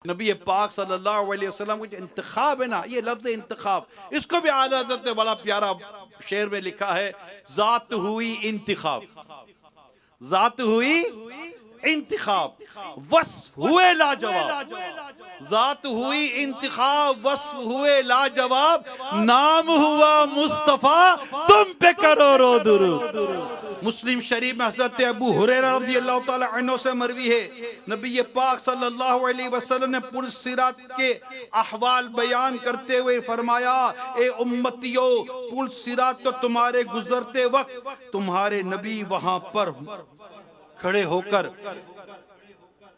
नबी पाक सल्लल्लाहु अलैहि वसल्लम को जो इंतखाब है ना, ये लफ्ज़ इंतखाब, इसको भी आला हज़रत ने बड़ा प्यारा शेर में लिखा है, ज़ात हुई इंतखाब, ज़ात हुई इंतखाब, वस्फ हुए लाजवाब, ज़ात हुई इंतखाब, वस्फ हुए लाजवाब, नाम हुआ मुस्तफ़ा, तुम पे करोड़ों दुरूद। मुस्लिम शरीफ में हज़रत अबू हुरैरा रज़ियल्लाहु ताला अन्हु से मरवी है, नबी पाक सल्लल्लाहु अलैहि वसल्लम ने पुल सिरात के अहवाल बयान करते हुए फरमाया, ए उम्मतियों, पुल सिरात तो तुम्हारे गुजरते वक्त तुम्हारे नबी वहां पर खड़े होकर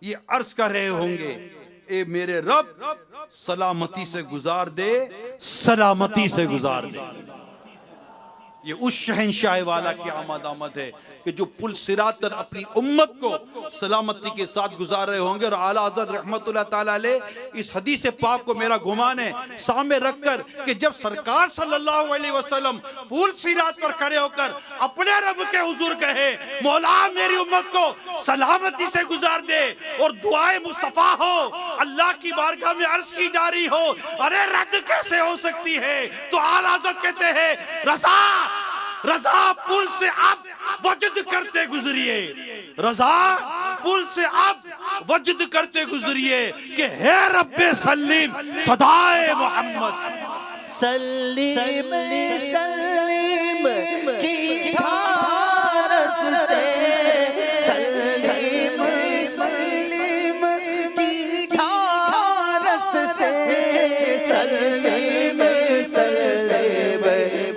ये अर्ज कर रहे होंगे, ए मेरे रब सलामती से गुजार दे, सलामती से गुजार दे। ये उस शहंशाह वाला की आमद है कि जो पुल सिरात पर अपनी उम्मत को सलामती के साथ गुजार रहे होंगे। और आला हज़रत रहमतुल्लाह ताला अलैह इस हदीस पाक को मेरा गुमान है सामने रखकर कि जब सरकार सल्लल्लाहु अलैहि वसल्लम पुल सिरात पर खड़े होकर अपने रब के हुजूर कहे, मौला मेरी उम्मत को सलामती से गुजार दे, और दुआए मुस्तफ़ा हो अल्लाह की बारगाह में अर्ज की जा रही हो, अरे रद्द कैसे हो सकती है? तो आला हज़रत कहते हैं, रज़ा रज़ा पुल से आप वजद करते गुजरिए, रज़ा पुल से आप वजद करते गुजरिए कि है रब्बे सल्लीम सदाए मोहम्मद सल्लीम सल्लीम की ढारस से, सल्लीम सल्लीम की ढारस से, सल्लीम सल्लीम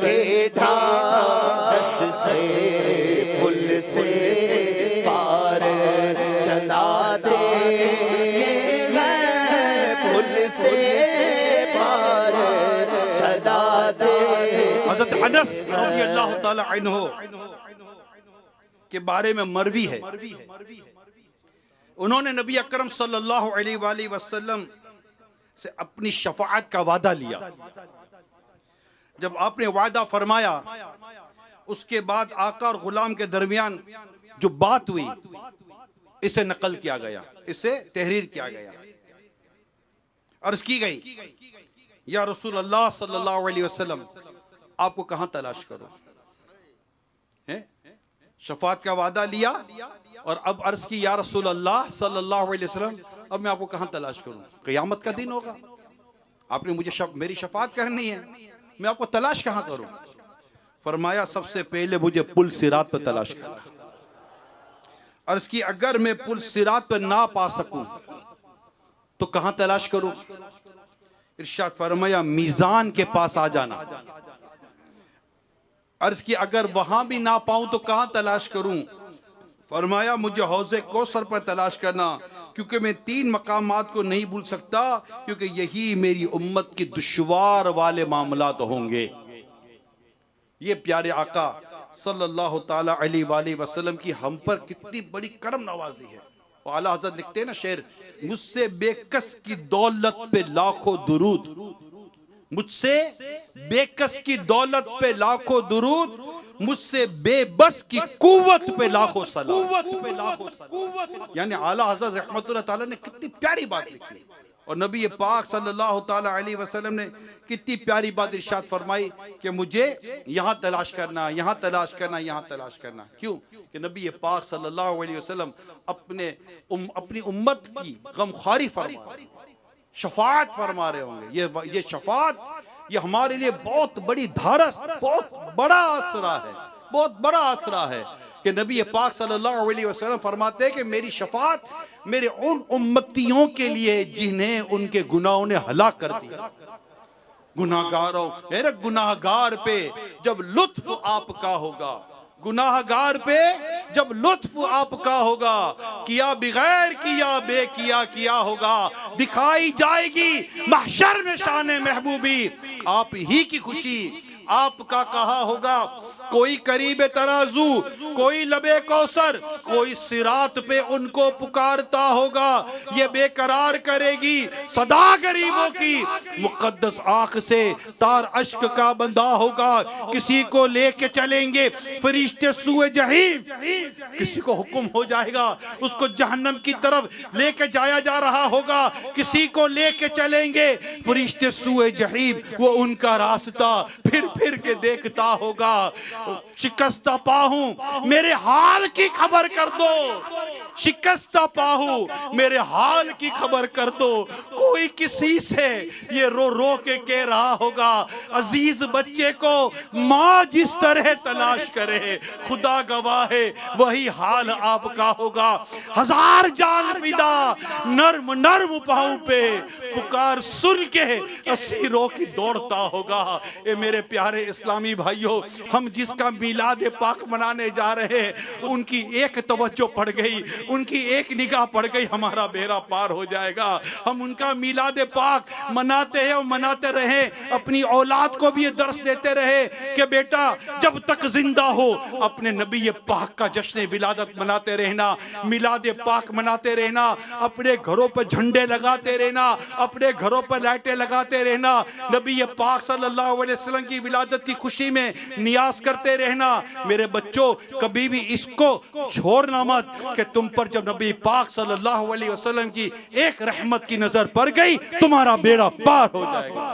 की ढारस से, पुल से पार चला दे, पुल से पार चला दे। हज़रत अनस रज़ियल्लाहु ताला अन्हु के बारे में मरवी है, उन्होंने नबी अकरम सल्लल्लाहु अलैहि वसल्लम से अपनी शफाअत का वादा लिया। जब आपने वादा फरमाया, उसके बाद आका और गुलाम के दरमियान जो बात हुई, इसे नकल किया गया, इसे तहरीर किया गया। अर्ज की गई, या रसूल अल्लाह सल्लल्लाहु अलैहि वसल्लम, आपको कहां तलाश करो? शफाअत का वादा लिया और अब अर्ज की, या रसूल अल्लाह सल्लल्लाहु अलैहि वसल्लम, अब मैं आपको कहां तलाश करूं? क़यामत का दिन होगा, आपने मुझे मेरी शफाअत करनी है, मैं आपको तलाश कहां करूं? फरमाया, सबसे पहले मुझे पुल सिरात पर तलाश करना। अर्ज की, अगर मैं पुल सिरात पर ना पा सकूं तो कहां तलाश करूं? इरशाद फरमाया, मीजान के पास आ जाना। अर्ज की, अगर वहां भी ना पाऊं तो कहां तलाश करूं? फरमाया, मुझे हौज़े कौसर पर तलाश करना, क्योंकि मैं 3 मकामात को नहीं भूल सकता, क्योंकि यही मेरी उम्मत की दुश्वार वाले मामलात होंगे। ये प्यारे आका सल्लल्लाहु ताला अलैहि वसल्लम की हम पर कितनी बड़ी करम नवाजी है। और आला हज़रत लिखते हैं ना शेर, मुझसे बेकस की दौलत पे लाखों दुरूद, मुझसे बेकस की दौलत पे लाखों दुरूद, मुझसे बेबस की कुव्वत पे लाखों सलाम। यानी आला हज़रत रहमतुल्लाह ताला ने कितनी प्यारी बात लिखी, और नबी पाक सल्लल्लाहु ताला अलैहि वसल्लम ने कितनी प्यारी बात इरशाद फरमाई कि मुझे यहाँ तलाश करना, यहाँ तलाश करना, यहाँ तलाश करना। क्यों? कि नबी पाक सल्लल्लाहु अलैहि वसल्लम अपनी उम्मत की गमख्वारी फरमा, शफाअत फरमा रहे होंगे। ये शफाअत ये हमारे लिए बहुत बड़ी धारस, बहुत बड़ा आसरा है, बहुत बड़ा आसरा है कि नबी पाक सल्लल्लाहु अलैहि वसल्लम फरमाते हैं कि मेरी शफाअत मेरे उन उम्मतियों के लिए जिन्हें उनके गुनाहों ने हलाक कर दिया। गुनाहगारों, मेरे गुनाहगार पे जब लुत्फ आपका होगा, गुनाहगार पे जब लुत्फ आपका होगा, किया बगैर किया बेकिया किया होगा, दिखाई जाएगी महशर में शान महबूबी, आप ही की खुशी आपका कहा होगा, कोई करीब तराजू, कोई लबे कौसर, कोई सिरात पे उनको पुकारता होगा। ये बेकरार करेगी सदा गरीबों की, मुकद्दस आंख से तार अश्क का बंधा होगा। किसी को लेके चलेंगे फरिश्ते सुए जहीम, किसी को हुक्म हो जाएगा उसको जहन्नम की तरफ लेके जाया जा रहा होगा। किसी को लेके चलेंगे फरिश्ते सुए जहीम, वो उनका रास्ता फिर फिर के देखता होगा। शिकस्ता पाहूं मेरे हाल की खबर कर दो, शिकस्ता पाहूं मेरे हाल की खबर कर दो। कोई किसी से ये रो रो के कह रहा होगा, अजीज बच्चे को माँ जिस तरह तलाश करे, खुदा गवाह है वही हाल आपका होगा। हजार जान फिदा नर्म नर्म पाँव पे, पुकार सुन के अस्सी रो की दौड़ता होगा। ए मेरे प्यारे इस्लामी भाइयों, हम जिसका मिलाद पाक मनाने जा रहे हैं, उनकी एक तवज्जो पड़ गई, उनकी एक निगाह पड़ गई, हमारा बेड़ा पार हो जाएगा। हम उनका मिलाद पाक मनाते हैं और मनाते रहे, अपनी औलाद को भी ये दर्स देते रहे कि बेटा जब तक जिंदा हो अपने नबी पाक का जश्न विलादत मनाते रहना, मिलाद पाक मनाते रहना, अपने घरों पर झंडे लगाते रहना, अपने घरों पर लाइटें लगाते रहना, नबी पाक सल्लल्लाहु अलैहि वसल्लम की विलादत की खुशी में नियाज करते रहना। मेरे बच्चों, कभी भी इसको छोड़ना मत कि तुम पर जब नबी पाक सल्लल्लाहु अलैहि वसल्लम की एक रहमत की नजर पड़ गई, तुम्हारा बेड़ा पार हो जाएगा।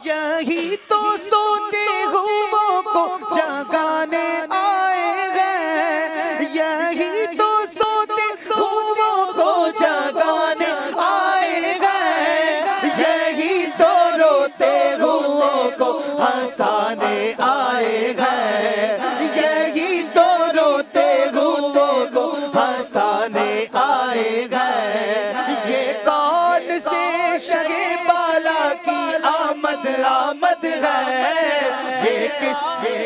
यही तो सोते हुओं को जगाने आए हैं, यही तो सोते हुओं को जगाने आए हैं, यही तो रोते हुओं को हंसाने आए हैं, यही तो रोते हुओं को हंसाने आए हैं। ये कौन से शगे बाला की आमद आमद है, ये किस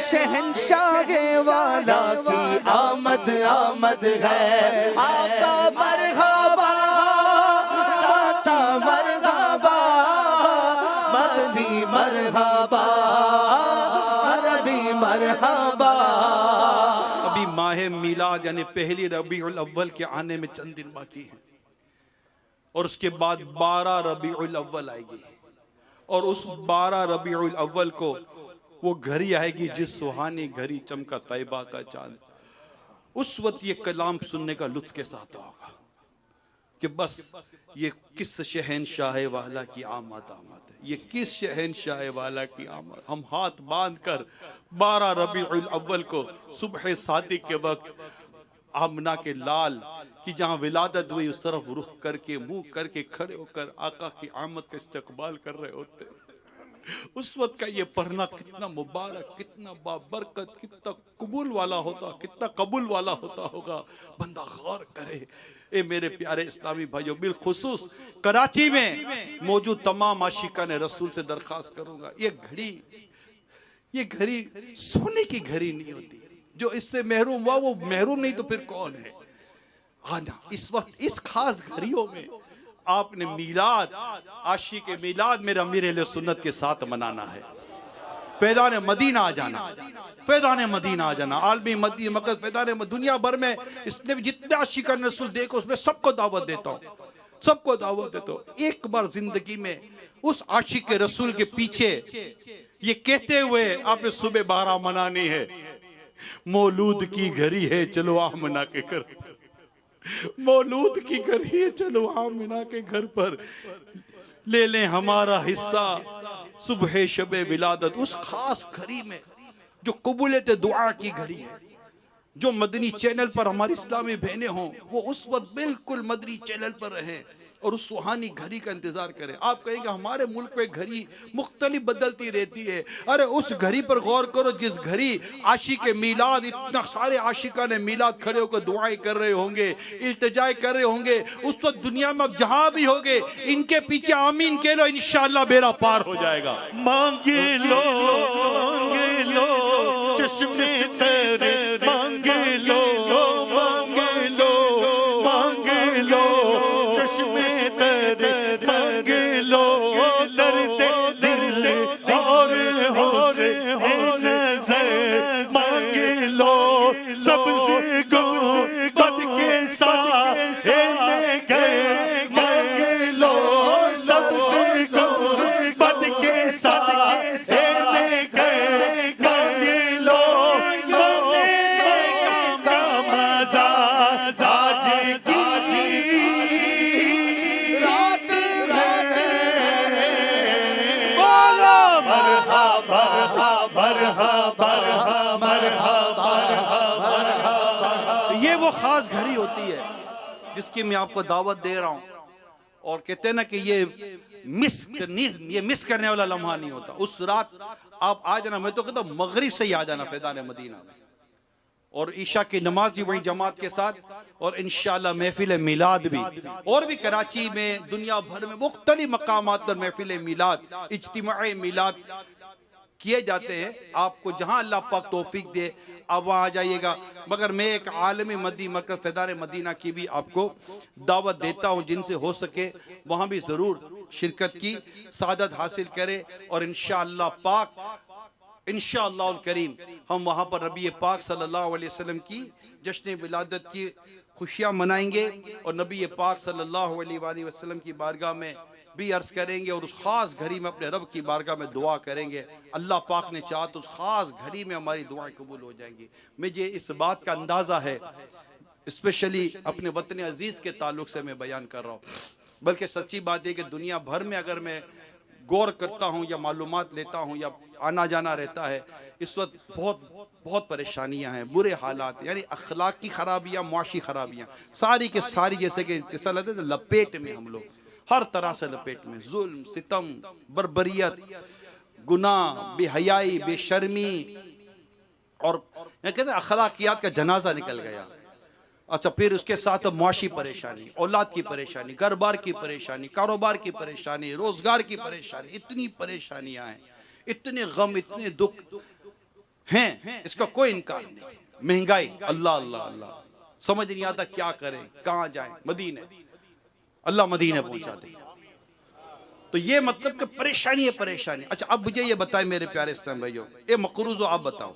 शहंशाह वाला की आमद आमद है। आका मरहबा, माता मरहबा, मदनी मरहबा, अरबी मरहबा। अभी माह मिलाद यानी पहली रबीउल अव्वल के आने में चंद दिन बाकी हैं, और उसके बाद 12 रबीउल अव्वल आएगी, और उस 12 रबीउल अव्वल को वो घड़ी आएगी जिस सुहानी घड़ी चमका तैयबा का चांद। उस वक्त ये कलाम सुनने का लुत्फ के साथ होगा कि बस ये किस शहंशाह वाला की आमद आमद है, ये किस शहंशाह वाला की आमद। हम हाथ बांध कर 12 रबीउल अव्वल को सुबह सादिक के वक्त आमना के लाल की जहां विलादत हुई उस तरफ रुख करके मुंह करके खड़े होकर आका की आमद का इस्तकबाल कर रहे होते। उस वक्त का ये पढ़ना कितना मुबारक, कितना बाबरकत, कितना कबूल वाला होता, कितना कबूल वाला होता होगा, बंदा गौर करे। ए मेरे प्यारे इस्लामी भाइयों, बिलखुसूस कराची में मौजूद तमाम आशिकान रसूल से दरख्वास्त करूंगा, ये घड़ी सोने की घड़ी नहीं होती। जो इससे महरूम हुआ वो महरूम नहीं तो फिर कौन है। आना इस वक्त इस खास घड़ियों में आपने मिलाद, आशिक मिलाद मेरे अमीर सुन्नत के साथ मनाना है। फैज़ान मदीना आ जाना, फैज़ान मदीना आ जाना, आलमी मदी मकद फैज़ान दुनिया भर में इसने जितने आशिकान रसूल देखो उसमें सबको दावत देता हूँ, सबको दावत देता हूँ। एक बार जिंदगी में उस आशिक रसूल के पीछे ये कहते हुए आपने सुबह 12 मनानी है, मौलूद की घड़ी है चलो आमना के घर, मौलूद की घड़ी है चलो आमना के घर पर ले लें हमारा हिस्सा सुबह शबे विलादत। उस खास घड़ी में जो कबूलियत दुआ की घड़ी है, जो मदनी चैनल पर हमारी इस्लामी बहनें हों वो उस वक्त बिल्कुल मदनी चैनल पर रहें और उस सुहानी घड़ी का इंतजार करें। आप कहेंगे हमारे मुल्क में घड़ी मुख्तलिफ बदलती रहती है। अरे उस घड़ी पर गौर करो जिस घड़ी आशिक मिलाद, इतना सारे आशिका ने मिलाद खड़े होकर दुआएं कर रहे होंगे, इल्तिजाएं कर रहे होंगे। उस वक्त दुनिया में अब जहां भी होगे इनके पीछे आमीन कह लो, इंशाअल्लाह बेड़ा पार हो जाएगा। मांगे लो चश्मे तेरे, मांगे लो मांगे लो मांगे लो चश्मे तेरे, मांगे लो दर्द दिल और हो नज़र, जिसकी मैं आपको दावत दे रहा हूं, और कहते हैं ना कि ये मिस करने वाला लम्हा नहीं होता। उस रात आप आ जाना, मैं तो कहता हूं मगरिब से ही आ जाना फैज़ान मदीना में, और ईशा की नमाज भी वहीं जमात के साथ, और इंशाअल्लाह महफिल मिलाद भी, और भी कराची में दुनिया भर में मुख्तलिफ मकामात पर महफिल मिलाद, इज्तिमाए मिलाद किए जाते हैं। आपको जहां अल्लाह पाक तौफीक दे आप वहां आ जाइएगा। मगर मैं एक आलमी मदी मरकज़ फैज़ान मदीना की भी आपको दावत देता हूं, जिनसे हो सके वहां भी जरूर शिरकत की सादत हासिल करे, और इंशाअल्लाह पाक इंशाअल्लाह करीम हम वहां पर नबी पाक सल्लल्लाहु अलैहि वसल्लम की जश्न विलादत की खुशियां मनाएंगे, और नबी पाक सल्लल्लाहु अलैहि वसल्लम की बारगाह में भी अर्ज करेंगे, और उस खास घड़ी में अपने रब की बारगाह में दुआ करेंगे। अल्लाह पाक ने चाहा तो उस खास घड़ी में हमारी दुआएं कबूल हो जाएंगी। मुझे इस बात का अंदाज़ा है, स्पेशली अपने वतन अजीज़ के ताल्लुक से मैं बयान कर रहा हूँ, बल्कि सच्ची बात है कि दुनिया भर में अगर मैं गौर करता हूँ या मालूमात लेता हूँ या आना जाना रहता है, इस वक्त बहुत परेशानियां हैं, बुरे हालात, यानी अखलाकी खराबियाँ, मुआशी खराबियाँ सारी के सारी, जैसे कि ऐसा लगता है लपेट में, हम लोग हर तरह से लपेट में, जुल्म, सितम, बर्बरियत, गुनाह, बेहयाई, बेशर्मी, और कहते हैं अखलाकियात का जनाजा निकल गया। अच्छा, फिर उसके साथ मुआशी परेशानी, औलाद की परेशानी, घर बार की परेशानी, कारोबार की परेशानी, रोजगार की परेशानी, इतनी परेशानियां हैं, इतने गम, इतने दुख हैं, इसका कोई इनकार नहीं। महंगाई, अल्लाह अल्लाह अल्लाह, समझ नहीं आता क्या करें, कहाँ जाएं। मदीने, अल्लाह मदीने पहुंचा दे। तो ये मतलब कि परेशानी है, परेशानी। अच्छा, अब मुझे ये बताएं मेरे प्यारे इस्लाम भाइयों, ए मकरूजो आप बताओ,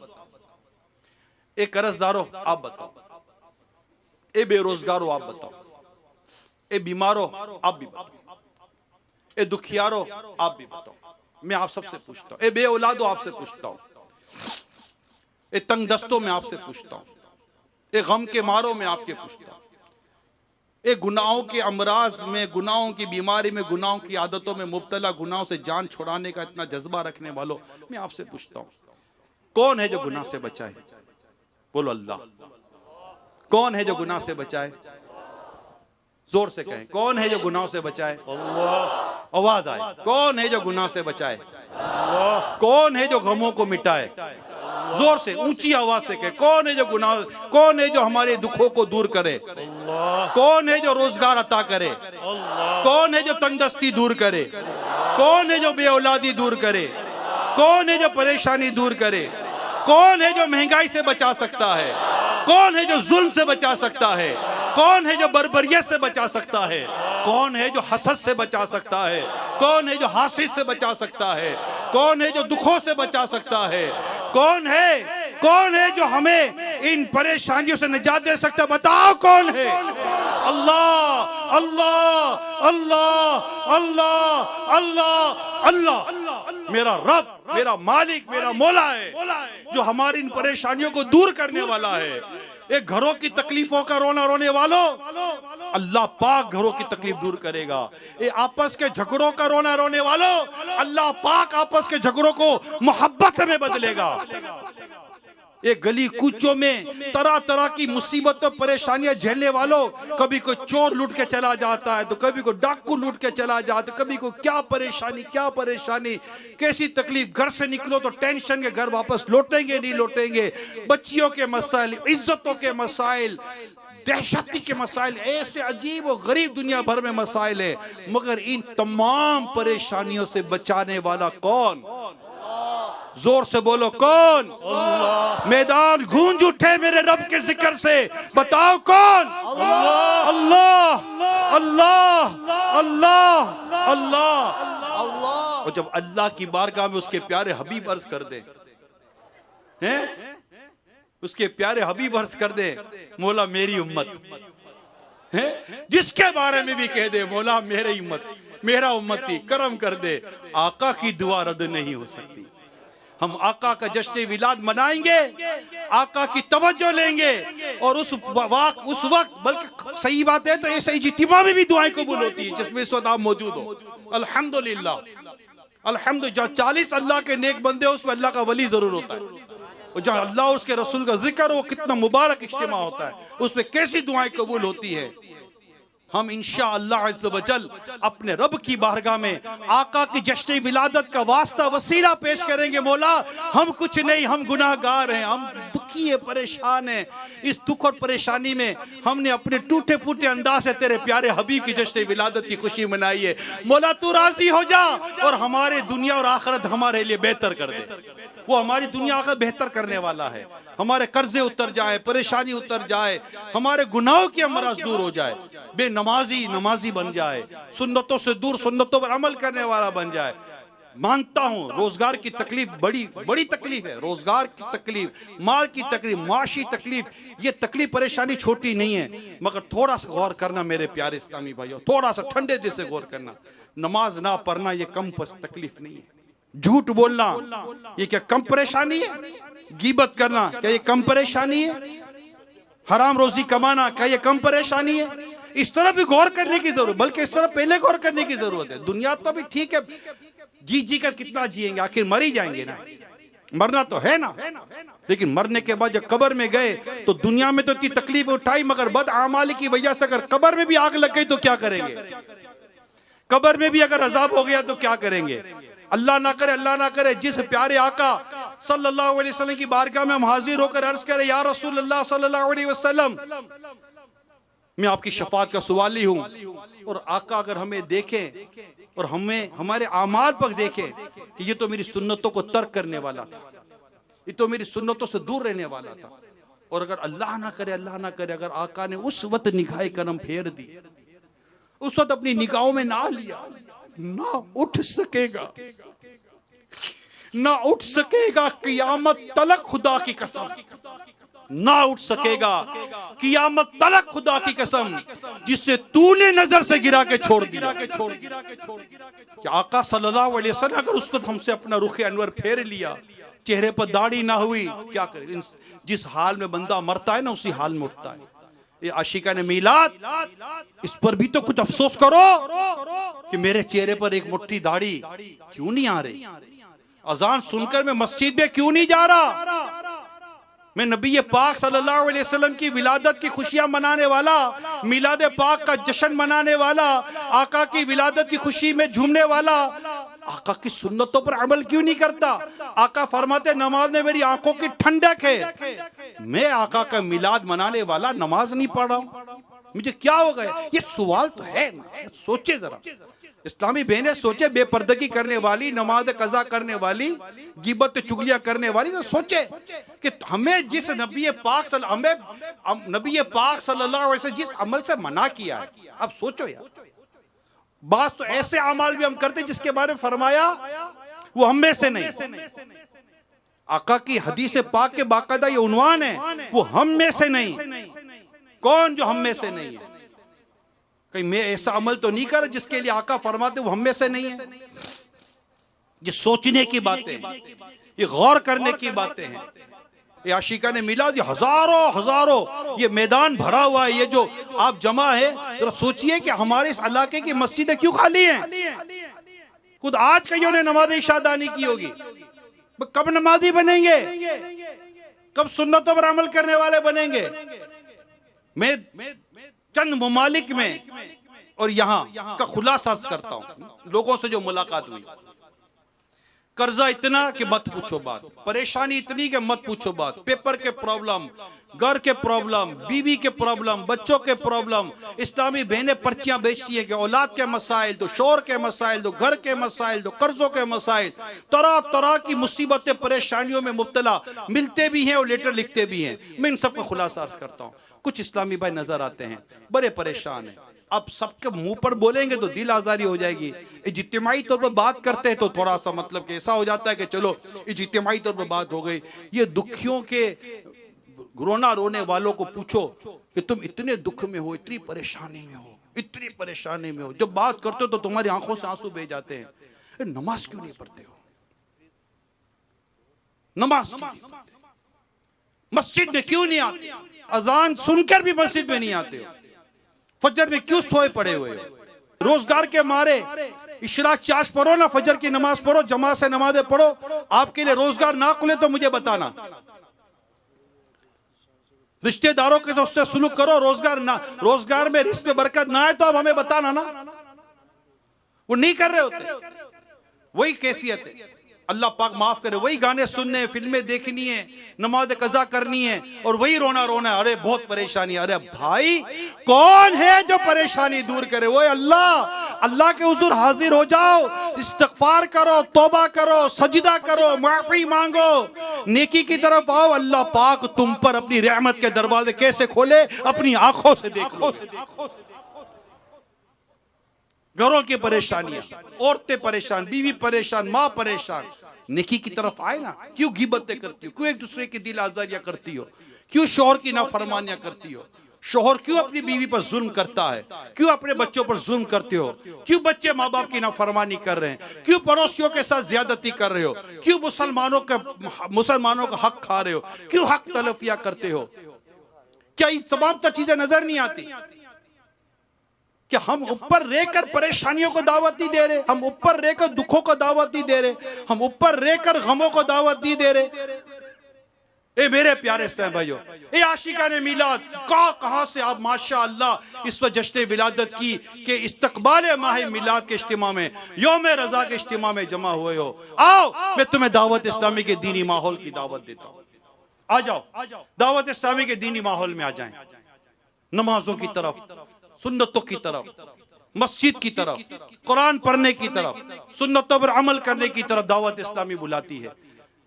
ए कर्जदारो आप बताओ, ए बेरोजगारो आप बताओ, ए बीमारो आप भी बताओ, ए दुखियारो आप भी बताओ। मैं आप सबसे पूछता हूं, ए बे औलादो आपसे पूछता हूं, ए तंग दस्तों में आपसे पूछता हूं, ए गम के मारो में आपके पूछता हूं, ए गुनाहों के अमराज में, गुनाहों की बीमारी में, गुनाहों की आदतों में मुब्तला, गुनाहों से जान छुड़ाने का इतना जज्बा रखने वालों, मैं आपसे पूछता हूं, कौन है जो गुनाह से बचाए? बोलो अल्लाह। कौन है जो गुनाह से बचाए? जोर से कहें, कौन है जो गुनाहों से बचाए? अल्लाह। आवाज आए, कौन है जो गुनाह से बचाए? अल्लाह। कौन है जो गमों को मिटाए? जोर से ऊंची आवाज से कहे, कौन है जो गुनाह, कौन है जो हमारे दुखों को दूर करे? अल्लाह। कौन है जो रोजगार अता करे? अल्लाह। कौन है जो तंगदस्ती दूर करे? कौन है जो बेऔलादी दूर करे? कौन है जो परेशानी दूर करे? कौन है जो महंगाई से बचा सकता है? कौन है जो जुल्म से बचा सकता है? कौन है जो बर्बरियत से बचा सकता है? कौन है जो हसद से बचा सकता है? कौन है जो हासिद से बचा सकता है? कौन है जो दुखों से बचा सकता है? कौन है, कौन है जो हमें इन परेशानियों से निजात दे सकता है? बताओ कौन है? अल्लाह अल्लाह अल्लाह अल्लाह अल्लाह अल्लाह। मेरा रब, मेरा मालिक, मेरा मौला है, जो हमारी इन परेशानियों को दूर करने वाला है। एक घरों की तकलीफों का रोना रोने वालों, अल्लाह पाक घरों की तकलीफ दूर करेगा। ये आपस के झगड़ों का रोना रोने वालों, अल्लाह पाक आपस के झगड़ों को मोहब्बत में बदलेगा। ये गली कूचों में तरह तरह की मुसीबतों परेशानियां झेलने वालों, कभी कोई चोर लूट के चला जाता है, तो कभी कोई डाकू लूट के चला जाता है, कभी कोई क्या परेशानी, कैसी तकलीफ। घर से निकलो तो टेंशन के घर वापस लौटेंगे नहीं लौटेंगे, बच्चियों के मसाइल, इज्जतों के मसाइल, दहशती के मसाइल, ऐसे अजीब और गरीब दुनिया भर में मसाइल है। मगर इन तमाम परेशानियों से बचाने वाला कौन? जोर से बोलो कौन? अल्लाह। मैदान गूंज उठे मेरे रब के जिक्र से, बताओ कौन? अल्लाह अल्लाह अल्लाह अल्लाह अल्लाह। और जब अल्लाह की बारगाह में उसके प्यारे हबीब अर्ज कर दे, हैं उसके प्यारे हबीब अर्ज कर दे, मौला मेरी उम्मत है, जिसके बारे में भी कह दे मौला मेरी उम्मत, मेरा उम्मती, करम कर दे, आका की दुआ रद्द नहीं हो सकती। हम आका का जश्न विलाद मनाएंगे, आका की तवज्जो लेंगे, और उस वक्त बल्कि सही बात है तो ऐसे इज्तिमा में भी दुआएं कबूल होती है जिसमें इस वक्त आप मौजूद हो। अल्हम्दुलिल्लाह अल्हम्दुलिल्लाह। 40 अल्लाह के नेक बंदे हो, उसमें अल्लाह का वली जरूर होता है, और जहाँ अल्लाह और उसके रसूल का जिक्र हो, कितना मुबारक इज्तिमा होता है, उसमें कैसी दुआएं कबूल होती है। हम इंशाअल्लाह अज़्ज़ व जल अपने रब की बारगाह में आका की जश्न विलादत का वास्ता वसीला पेश करेंगे। मौला हम कुछ नहीं, हम गुनाहगार हैं, हम दुखी है, परेशान हैं। इस दुख और परेशानी में हमने अपने टूटे फूटे अंदाज से तेरे प्यारे हबीब की जश्न विलादत की खुशी मनाई है। मौला तू राजी हो जा और हमारे दुनिया और आखिरत हमारे लिए बेहतर कर दे। वो हमारी दुनिया आखिरत बेहतर करने वाला है। हमारे कर्जे उतर जाए, परेशानी उतर जाए, हमारे गुनाहों की अमराज दूर हो जाए, बेनमाजी नमाजी बन जाए, सुन्नतों से दूर सुन्नतों पर अमल करने वाला बन जाए। मानता हूं रोजगार की तकलीफ बड़ी बड़ी तकलीफ है, रोजगार की तकलीफ, माल की तकलीफ, माशी तकलीफ, ये तकलीफ परेशानी छोटी नहीं है। मगर थोड़ा सा गौर करना मेरे प्यारे इस्लामी भाइयों, थोड़ा सा ठंडे दिल से गौर करना। नमाज ना पढ़ना ये कम तकलीफ नहीं है। झूठ बोलना ये क्या कम परेशानी है? गीबत करना क्या ये कम परेशानी है? हराम रोजी कमाना क्या ये कम परेशानी है? इस तरह भी गौर करने की जरूरत, बल्कि इस तरह पहले गौर करने की जरूरत है। दुनिया तो अभी ठीक है, जी जी कर कितना जिएंगे, आखिर मर ही जाएंगे ना, मरना तो है ना। लेकिन मरने के बाद जब कब्र में गए तो दुनिया में तो इतनी तकलीफ उठाई, मगर बद आमाली की वजह से अगर कब्र में भी आग लग गई तो क्या करेंगे? कब्र में भी अगर अजाब हो गया तो क्या करेंगे? अल्लाह ना करे, अल्लाह ना करे, जिस प्यारे आका सल्लल्लाहु अलैहि वसल्लम की बारगाह में हम हाजिर होकर अर्ज करें, या रसूल अल्लाह सल्लल्लाहु अलैहि वसल्लम, मैं आपकी शफाअत का सवाली हूं। और आका अगर हमें देखें और हमें हमारे आमाल पर देखें कि ये तो मेरी सुन्नतों को तर्क करने वाला था, ये तो मेरी सुन्नतों से दूर रहने वाला था, और अगर अल्लाह ना करे, अल्लाह ना करे, अगर आका ने उस वक्त निगाह करम फेर दी, उस वक्त अपनी निगाहों में ना लिया, ना उठ सकेगा, ना उठ सकेगा कियामत तलक, खुदा की कसम ना उठ सकेगा कियामत तलक, खुदा की कसम, जिससे तूने नजर से गिरा के छोड़ दिया। क्या आका सल्लल्लाहु अलैहि वसल्लम अगर उस वक्त हमसे अपना रुख अनवर फेर लिया, चेहरे पर दाढ़ी ना हुई, क्या करे? जिस हाल में बंदा मरता है ना उसी हाल में उठता है। ये आशिका ने मीलाद, इस पर भी तो कुछ अफसोस करो कि मेरे चेहरे पर एक मुट्ठी दाढ़ी क्यों नहीं आ रही? अजान सुनकर मैं मस्जिद में क्यों नहीं जा रहा? मैं नबी पाक सल्लल्लाहु अलैहि वसल्लम की विलादत की खुशियां मनाने वाला, मिलाद पाक का जश्न मनाने वाला, आका की विलादत की खुशी में झूमने वाला, आका की सुन्नतों पर अमल क्यों नहीं करता? आका फरमाते नमाज में मेरी आंखों की ठंडक है, मैं आका का मिलाद मनाने वाला नमाज नहीं पढ़ रहा हूं, मुझे क्या हो गया? ये सवाल तो है ना, सोचे जरा इस्लामी बहनें, सोचे बेपर्दगी करने वाली, नमाज कज़ा करने वाली, गिबत चुगलियां करने वाली, तो सोचे कि हमें जिस नबी पाक सल्लल्लाहु अलैहि वसल्लम जिस अमल से मना किया है, अब सोचो यार, बात तो ऐसे अमाल भी हम करते जिसके बारे में फरमाया वो हम में से नहीं। आका की हदीस पाक के बाकायदा ये उन्वान है, वो हम में से नहीं। कौन जो हम में से नहीं है? कहीं मैं ऐसा अमल तो नहीं कर जिसके लिए आका फरमाते वो हम में से नहीं है। ये सोचने की बातें, ये गौर करने की बातें हैं। ये आशिका ने मिला, ये हजारों हजारों ये मैदान भरा हुआ है, ये जो आप जमा है, जरा सोचिए कि हमारे इस इलाके की मस्जिदें क्यों खाली हैं? खुद आज कईयों ने नमाज इशा अदा नहीं की होगी। कब नमाजी बनेंगे? कब सुन्नतों पर अमल करने वाले बनेंगे? मैं चंद ममालिक में और यहाँ का खुलासा करता हूँ, लोगों से जो मुलाकात हुई। कर्जा इतना कि मत पूछो बात, परेशानी इतनी कि मत पूछो बात, पेपर के प्रॉब्लम, घर के प्रॉब्लम, बीवी के प्रॉब्लम, बच्चों के प्रॉब्लम, इस्लामी बहनें पर्चियां बेचती है कि औलाद के मसाइल दो, शोर के मसाइल दो, घर के मसाइल दो, कर्जों के मसाइल, तरह तरह की मुसीबतें परेशानियों में मुब्तला मिलते भी हैं और लेटर लिखते भी हैं। मैं इन सबका खुलासा अर्ज करता हूँ। कुछ इस्लामी भाई नजर आते हैं बड़े परेशान हैं, अब सबके मुंह पर बोलेंगे तो दिल आजारी हो जाएगी। इज्तिमाई तौर पर बात करते हैं तो थोड़ा सा मतलब कि ऐसा हो जाता है कि चलो इज्तिमाई तौर पर बात हो गई। ये दुखियों के रोना रोने वालों को पूछो कि तुम इतने दुख में हो, इतनी परेशानी में हो, इतनी परेशानी में हो, जब बात करते हो तो तुम्हारी आंखों से आंसू बह जाते हैं। नमाज क्यों नहीं पढ़ते हो? नमाज क्यों नहीं पढ़ते? मस्जिद में क्यों नहीं आते? अजान सुनकर भी मस्जिद में नहीं आते हो? फजर में क्यों सोए पड़े हुए हो? रोजगार के मारे इशराक चाश पढ़ो ना, फजर की नमाज पढ़ो, जमा से नमाजें पढ़ो। आपके लिए रोजगार ना खुले तो मुझे बताना। रिश्तेदारों के उससे सुलूक करो, रोजगार में रिस्क में बरकत ना आए तो अब हमें बताना ना। वो नहीं कर रहे होते। वही कैफियत है। अल्लाह पाक माफ करे। वही गाने सुनने, फिल्में देखनी है, नमाज कज़ा करनी है और वही रोना रोना है। अरे बहुत परेशानी। अरे भाई कौन है जो परेशानी दूर करे? वो अल्लाह। अल्लाह के हुजूर हाजिर हो जाओ, इस्तिग़फ़ार करो, तौबा करो, सजदा करो, माफी मांगो, नेकी की तरफ आओ। अल्लाह पाक तुम पर अपनी रहमत के दरवाजे कैसे खोले अपनी आंखों से देखो। घरों की परेशानियां, औरतें परेशान, बीवी परेशान, माँ परेशान। नेकी की तरफ आए ना। क्यों गिबतें करती हो? क्यों एक दूसरे की दिल आजारियां करती हो? क्यों शौहर की नाफरमानियां करती हो? शौहर क्यों अपनी बीवी पर जुल्म करता है? क्यों अपने बच्चों पर जुल्म करते हो? क्यों बच्चे माँ बाप की नाफरमानी कर रहे हैं? क्यों पड़ोसियों के साथ ज्यादती कर रहे हो? क्यों मुसलमानों का हक खा रहे हो? क्यों हक तलफिया करते हो? क्या ये तमाम चीजें नजर नहीं आती? कि हम ऊपर रहकर परेशानियों को दावत नहीं दे रहे, हम ऊपर रहकर दुखों को दावत नहीं दे रहे, हम ऊपर रहकर गमों को दावत नहीं दे रहे। ए मेरे प्यारे से भाइयों, ए आशिकाने मिलाद, कहां से आप माशाअल्लाह इस वक्त जश्न विलादत की के इस्तकबाल माह मिलाद के इज्तिमा में, यौम रजा के इज्तिमा में जमा हुए हो। आओ मैं तुम्हें दावत इस्लामी के दीनी माहौल की दावत देता हूं। आ जाओ, दावत इस्लामी के दीनी माहौल में आ जाएं। नमाजों की तरफ, सुन्नतों की तरफ, मस्जिद की तरफ, कुरान पढ़ने की तरफ, सुन्नतों पर अमल करने की तरफ दावत इस्लामी बुलाती है।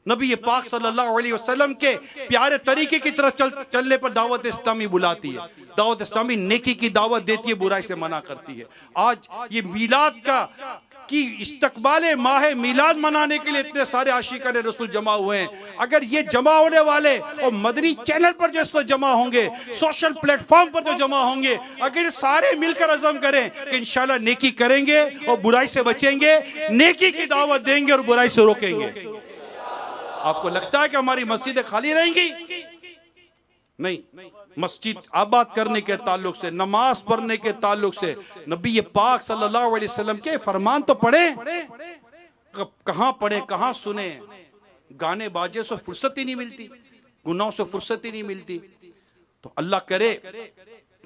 नबी पाक सल्लल्लाहु अलैहि वसल्लम के प्यारे तरीके की तरफ चलने पर दावत इस्लामी बुलाती है। दावत इस्लामी नेकी की दावत देती है, बुराई से मना करती है। आज ये मिलाद की इस्तकबाले माह मिलाद मनाने के लिए इतने सारे आशिकान रसूल जमा हुए हैं। अगर ये जमा होने वाले और मदनी चैनल पर जो इस वक्त जमा होंगे, सोशल प्लेटफॉर्म पर जो जमा होंगे, अगर सारे मिलकर अज़म करें कि इंशाल्लाह नेकी करेंगे और बुराई से बचेंगे, नेकी की दावत देंगे और बुराई से रोकेंगे। आपको लगता है कि हमारी मस्जिदें खाली रहेंगी? नहीं। मस्जिद आबाद करने के ताल्लुक से, नमाज पढ़ने के ताल्लुक से नबी पाक सल्लल्लाहु अलैहि वसल्लम के फरमान तो पढ़े, कहां पढ़े, कहां सुने? गाने बाजे से फुर्सत ही नहीं मिलती, गुनाहों से फुर्सत ही नहीं मिलती। तो अल्लाह करे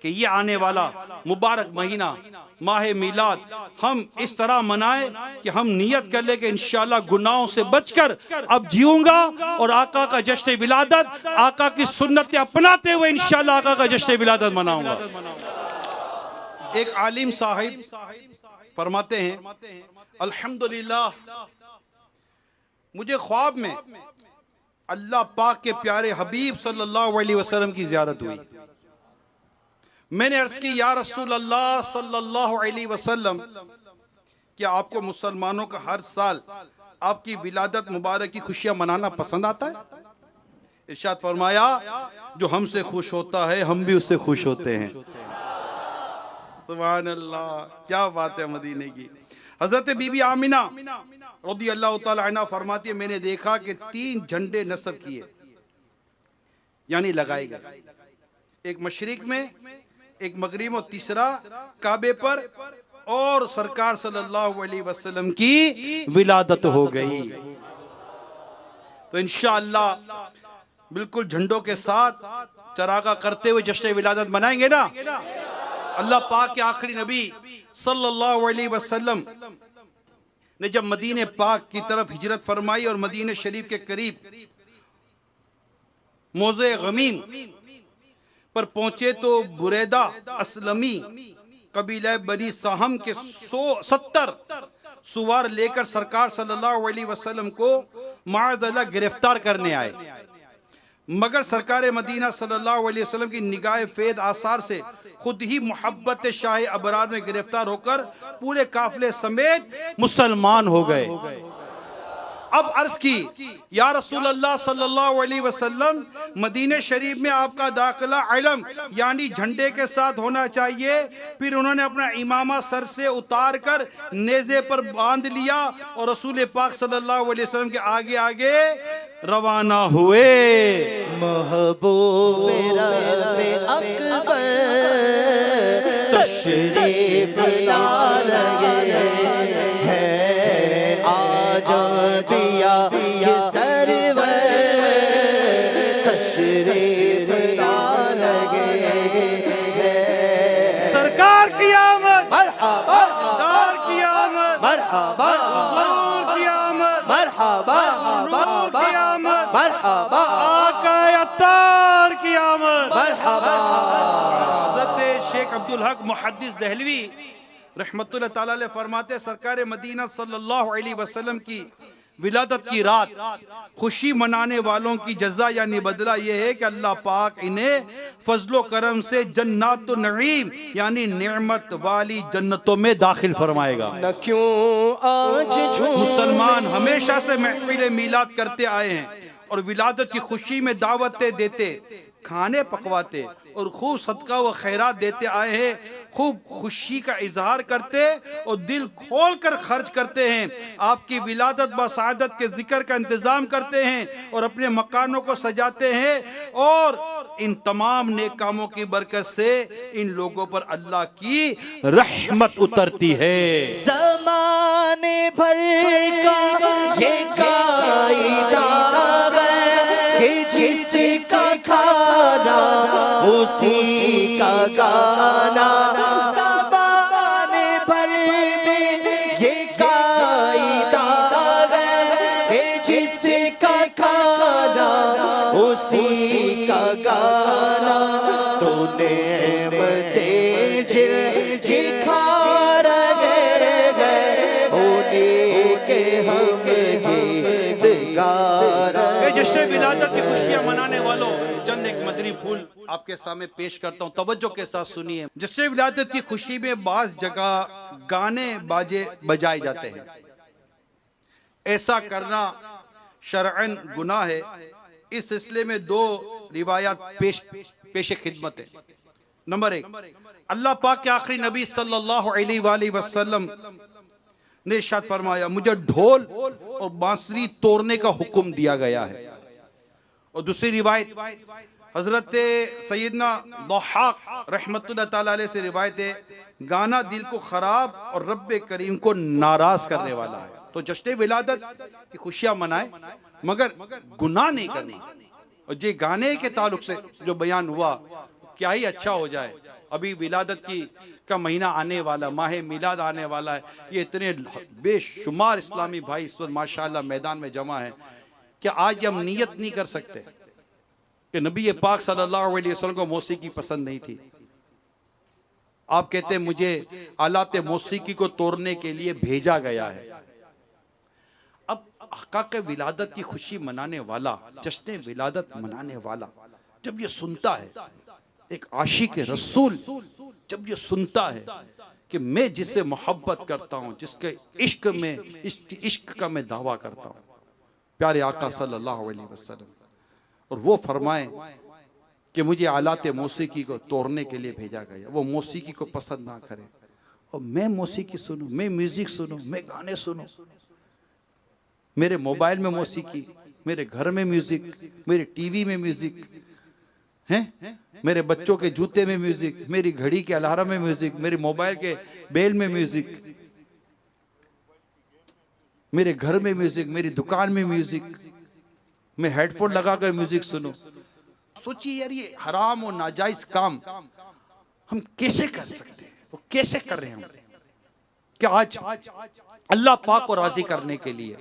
कि ये आने वाला मुबारक महीना माह मिलाद हम इस तरह मनाए कि हम नियत कर ले कि इंशाल्लाह गुनाहों से बचकर अब जीऊंगा और आका का जश्न विलादत, आका की सुन्नतें अपनाते हुए इंशाल्लाह आका का जश्न विलादत मनाऊंगा। एक आलिम साहिब फरमाते हैं, अल्हम्दुलिल्लाह मुझे ख्वाब में अल्लाह पाक के प्यारे हबीब सल्लल्लाहु अलैहि वसल्लम की ज़ियारत हुई। मैंने अर्ज की, या रसूल अल्लाह सल्लल्लाहु अलैहि वसल्लम, क्या आपको मुसलमानों का हर साल आपकी विलादत मुबारक की खुशियां मनाना पसंद आता है? इरशाद फरमाया, जो हमसे खुश होता है हम भी उससे खुश होते हैं। सुभान अल्लाह, क्या बात है मदीने की। हजरत बीबी आमिना रज़ी अल्लाह तआला अन्हा फरमाती है, मैंने देखा कि 3 झंडे नस्ब किए, यानी लगाए गए, एक मशरिक में, एक मगरिब और तीसरा काबे पर, और सरकार सल्लल्लाहु अलैहि वसल्लम की विलादत हो गई। तो इंशाअल्लाह बिल्कुल झंडों के साथ चरागा करते हुए जश्न विलादत मनाएंगे ना। अल्लाह पाक के आखिरी नबी सल्लल्लाहु अलैहि वसल्लम ने जब मदीने पाक की तरफ हिजरत फरमाई और मदीने शरीफ के करीब मौज़े गमीम पर पहुंचे तो बुरैदा असलमी कबीला बनी साहम के 70 सुवार लेकर सरकार सल्लल्लाहु अलैहि वसल्लम को माअज़ल्लाह गिरफ्तार करने आए, मगर सरकार मदीना सल्लल्लाहु अलैहि वसल्लम की निगाह फेद आसार से खुद ही मोहब्बत शाह अबरार में गिरफ्तार होकर पूरे काफिले समेत मुसलमान हो गए। अब अर्ज की, या रसूल अल्लाह सल्लल्लाहु अलैहि वसल्लम, मदीने शरीफ में आपका दाखिला इल्म यानी झंडे के साथ होना चाहिए। फिर उन्होंने अपना इमामा सर से उतार कर नेज़े पर बांध लिया और रसूल पाक सल्लल्लाहु अलैहि वसल्लम के आगे आगे रवाना हुए। महबूब अकबर तशरीफ ला रहे हैं, आज पिया के सरवर तशरीफ ला मरहबा हुजूर की आमद, मरहबा नूर की आमद, मरहबा आका अत्तार की आमद। मरहबा। हज़रत शेख अब्दुल हक मुहद्दिस दहलवी रहमतुल्लाह ताला अलैह फरमाते, सरकार मदीना सल्लल्लाहु अलैहि वसल्लम की विलादत की रात खुशी मनाने वालों की जज़ा यानी बदला यह है कि अल्लाह पाक इन्हें फजलो करम से जन्नतुन नईम यानी नेमत वाली जन्नतों में दाखिल फरमाएगा। न क्यों आज मुसलमान हमेशा से महफिल मीलाद करते आए हैं और विलादत की खुशी में दावतें देते, खाने पकवाते और खूब सदका व खैरात देते आए हैं, खूब खुशी का इजहार करते और दिल खोल कर खर्च करते हैं। आपकी विलादत बसादत के जिक्र का इंतजाम करते हैं और अपने मकानों को सजाते हैं और इन तमाम नेक कामों की बरकत से इन लोगों पर अल्लाह की रहमत उतरती है। ज़माने भर का ये कायदा है कि जिसका खाना उसी का गाना। ज़माने भर में ये कायदा है कि जिसका खाना उसी का गाना। तो नेमतें जिखा रहे हैं उन्हीं के हम गीतकार। जश्न विलादत की खुशियां मनाने वालों, चंद एक मदरी फूल आपके सामने पेश करता हूं, तवज्जो के साथ सुनिए। जश्न विलादत की खुशी में बाज जगह गाने बाजे बजाए जाते हैं। ऐसा करना शरअन गुनाह है। इस सिलसिले में दो रिवायात पेश खिदमत है। नंबर एक, अल्लाह पाक के आखिरी नबी सल्लल्लाहु अलैहि वसल्लम ने इरशाद फरमाया, मुझे ढोल और बांसुरी तोड़ने का हुक्म दिया गया है। और दूसरी रिवायत हजरत सैयदना दहाक रहमतुल्लाह ताला अलैह से रिवायत है, गाना दिल को खराब और रब्बे करीम को नाराज करने वाला है। तो जश्न विलादत की खुशियां मनाए मगर गुनाह नहीं करनी। और ये गाने के ताल्लुक से जो बयान हुआ क्या ही अच्छा हो जाए। अभी विलादत की का महीना आने वाला, माह मिलाद आने वाला है। ये इतने बेशुमार इस्लामी भाई इस वक्त माशाअल्लाह मैदान में जमा है कि आज हम नियत नहीं कर सकते कि नबी पाक सल्लल्लाहु अलैहि वसल्लम को मौसीकी पसंद नहीं थी। आप कहते हैं मुझे आलात मौसीकी को तोड़ने के लिए भेजा गया है। अब आका के विलादत की खुशी मनाने वाला, जश्न विलादत मनाने वाला जब ये सुनता है, एक आशिक रसूल जब ये सुनता है कि मैं जिससे मोहब्बत करता हूं, जिसके इश्क में इश्क का मैं दावा करता हूं, प्यारे आका सल्लल्लाहु अलैहि वसल्लम, और वो फरमाए कि मुझे आलात मौसीकी को तोड़ने के लिए भेजा गया, वो मौसीकी को पसंद ना करे और मैं मौसीकी सुनूं, मैं म्यूजिक सुनूं, मैं गाने सुनूं, मेरे मोबाइल में मौसीकी, मेरे घर में म्यूजिक, मेरे टीवी में म्यूजिक हैं, मेरे बच्चों के जूते में म्यूजिक, मेरी घड़ी के अलार्म में म्यूजिक, मेरे मोबाइल के बेल में म्यूजिक, मेरे घर में म्यूजिक, मेरी दुकान में म्यूजिक, मैं हेडफोन लगाकर म्यूजिक सुनूं। सोचिए यार, ये हराम और नाजायज काम हम कैसे कर सकते हैं? वो कैसे कर रहे हैं हम? क्या आज अल्लाह पाक को राजी करने के लिए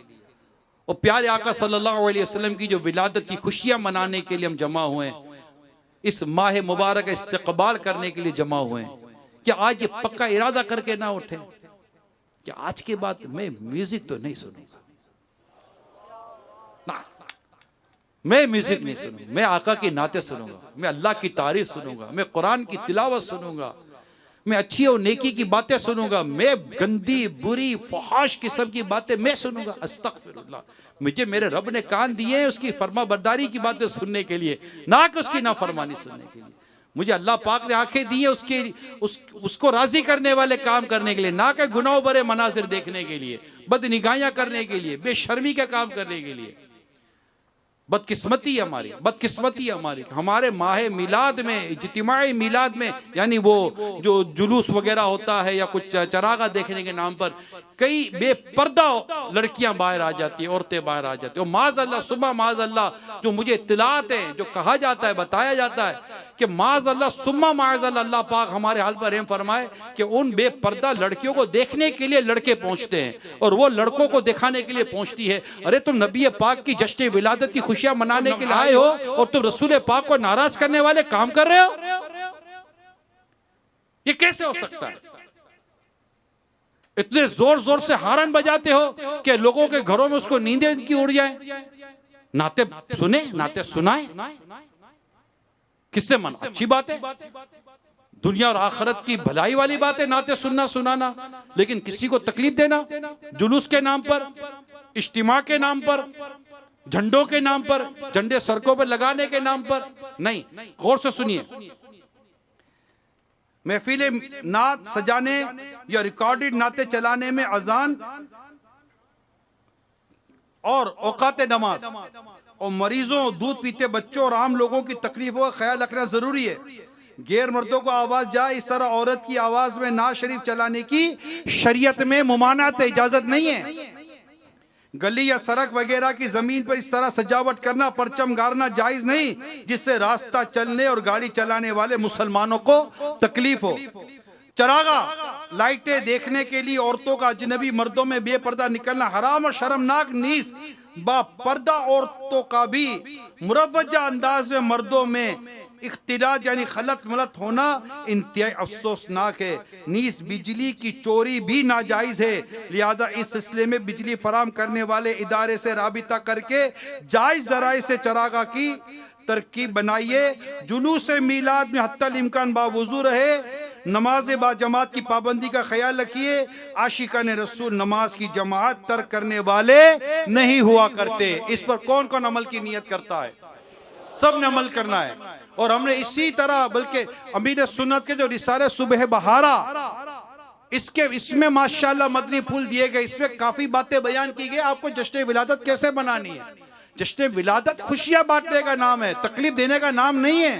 और प्यारे आका सल्लल्लाहु अलैहि वसल्लम की जो विलादत की खुशियां मनाने के लिए हम जमा हुए हैं, इस माह मुबारक का इस्तकबाल करने के लिए जमा हुए हैं, क्या आज ये पक्का इरादा करके ना उठे कि आज के बाद मैं म्यूजिक तो नहीं सुनूंगा, ना मैं म्यूजिक नहीं सुनूंगा, मैं आका की नाते सुनूंगा, मैं अल्लाह की तारीफ सुनूंगा, मैं कुरान की तिलावत सुनूंगा, मैं अच्छी और नेकी की बातें सुनूंगा, मैं गंदी बुरी फहाश किस्म की बातें मैं सुनूंगा। अस्तगफिरुल्लाह, मुझे मेरे रब ने कान दिए हैं उसकी फरमा बरदारी की बातें सुनने के लिए, ना कि उसकी नाफरमानी सुनने के लिए। मुझे अल्लाह पाक ने आंखें दी है उसको राजी करने वाले काम करने के लिए, ना कि गुनाह भरे मनाजिर देखने के लिए, बदनिगाहियां करने के लिए, बेशर्मी का काम करने के लिए। बदकिस्मती हमारी, बदकिस्मती हमारी। हमारे माह मिलाद में, इज्तिमाई मिलाद में, यानी वो जो जुलूस वगैरह होता है या कुछ चरागा देखने के नाम पर कई बेपर्दा लड़कियां बाहर आ जाती है, औरतें बाहर आ जाती है। और माज़ अल्लाह, सुबह माज़ अल्लाह, जो मुझे इत्तलात है, जो कहा जाता है, बताया जाता है कि माज़ अल्लाह सुम्मा माज़ अल्लाह, अल्लाह पाक हमारे हाल पर रहम फरमाए कि उन बेपर्दा लड़कियों को देखने के लिए लड़के पहुंचते हैं और वो लड़कों को दिखाने के लिए पहुंचती है। अरे तुम नबी पाक की जश्न विलादत की खुशियां मनाने के लिए आए हो और तुम रसूल पाक को नाराज करने वाले काम कर रहे हो, ये कैसे हो सकता है? इतने जोर जोर से हारन बजाते हो कि लोगों के घरों में उसको नींदें की उड़ जाए। नाते सुने, नाते सुनाए, किससे मना? अच्छी बात है, दुनिया और आखिरत की भलाई वाली बात है नाते सुनना सुनाना, लेकिन किसी को तकलीफ देना जुलूस के नाम पर, इज्तिमा के नाम पर, झंडों के नाम पर, झंडे सड़कों पर लगाने के नाम पर नहीं। गौर से सुनिए, महफिले नात सजाने या रिकॉर्डेड नाते चलाने में अजान और औकात नमाज और मरीजों, दूध पीते बच्चों और आम लोगों की तकलीफों का ख्याल रखना जरूरी है। गैर मर्दों को आवाज जाए इस तरह औरत की आवाज में नाज शरीफ चलाने की शरीयत में मुमानात है, इजाजत नहीं है। गली या सड़क वगैरह की जमीन पर इस तरह सजावट करना, परचम गाड़ना जायज नहीं जिससे रास्ता चलने और गाड़ी चलाने वाले मुसलमानों को तकलीफ हो। चरागा, लाइटें देखने के लिए औरतों का अजनबी मर्दों में बेपर्दा निकलना हराम और शर्मनाक नीस बापर्दा औरतों का भी मुरवजा अंदाज में मर्दों में इख्तिलात यानी खलत मलत होना इंतहाई अफसोसनाक है। नीस बिजली की चोरी भी नाजायज है, लिहाजा इस सिलसिले में बिजली फराम करने वाले इदारे से राबिता करके जायज जराए से चरागा की तरकीब बनाइए। जुलूस मीलाद में हत्तल इम्कान बावुजू रहे, नमाज बा जमात की पाबंदी का ख्याल रखिए। आशिकान रसूल नमाज की जमात तर्क करने वाले नहीं हुआ करते। इस पर कौन कौन अमल की नियत करता है? सब ने अमल करना है। और हमने इसी तरह बल्कि अमीर सुन्नत के जो रिसाले सुबह बहारा, इसमें माशाल्लाह मदनी फूल दिए गए, इसमें काफी बातें बयान की गई आपको जश्न विलादत कैसे बनानी है। जश्न विलादत खुशियां बांटने का नाम है, तकलीफ देने का नाम नहीं है।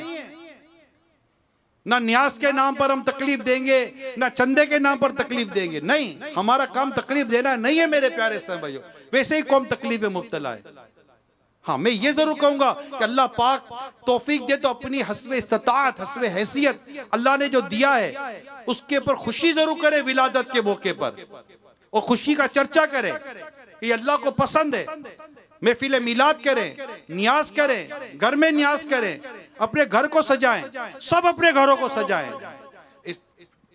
ना न्यास के नाम पर हम तकलीफ देंगे, ना चंदे के नाम पर तकलीफ देंगे, नहीं। हमारा काम तकलीफ देना नहीं है मेरे प्यारे भाइयों। वैसे ही कौम तकलीफ में मुब्तला है। हाँ, मैं ये जरूर कहूंगा कि अल्लाह पाक तौफीक दे तो अपनी हस्बे इस्तिताअत, हस्बे हैसियत अल्लाह ने जो दिया है उसके पर खुशी जरूर करे विलादत के मौके पर, और खुशी का चर्चा करे कि अल्लाह को पसंद है। महफिल मिलाद करें, नियाज करें, घर में नियाज करें, अपने घर को सजाएं, सब अपने घरों को सजाएं।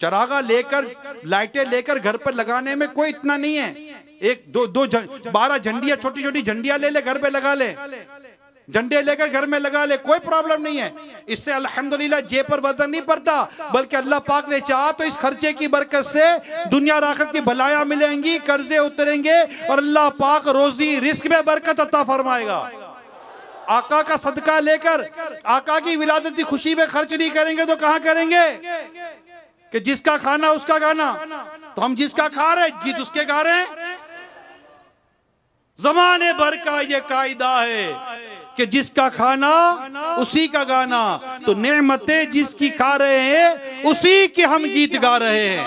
चरागा लेकर, लाइटें लेकर घर पर लगाने में कोई इतना नहीं है। एक दो 12 झंडियां, छोटी छोटी झंडियां ले घर पे लगा ले, झंडे लेकर घर में लगा ले, कोई प्रॉब्लम नहीं है। इससे अल्हम्दुलिल्लाह जेब पर वजन नहीं पड़ता, बल्कि अल्लाह पाक ने चाहा तो इस खर्चे की बरकत से दुनिया और आखिरत की भलाइयां मिलेंगी, कर्जे उतरेंगे और अल्लाह पाक रोजी रिस्क में बरकत अता फरमाएगा। आका का सदका लेकर आका की विलादत की खुशी में खर्च नहीं करेंगे तो कहां करेंगे? कि जिसका खाना उसका गाना, तो हम जिसका खा रहे गीत उसके गा रहे हैं। जमाने भर का ये कायदा है कि जिसका खाना उसी का गाना, तो नेमतें जिसकी खा रहे हैं उसी के हम गीत गा रहे हैं।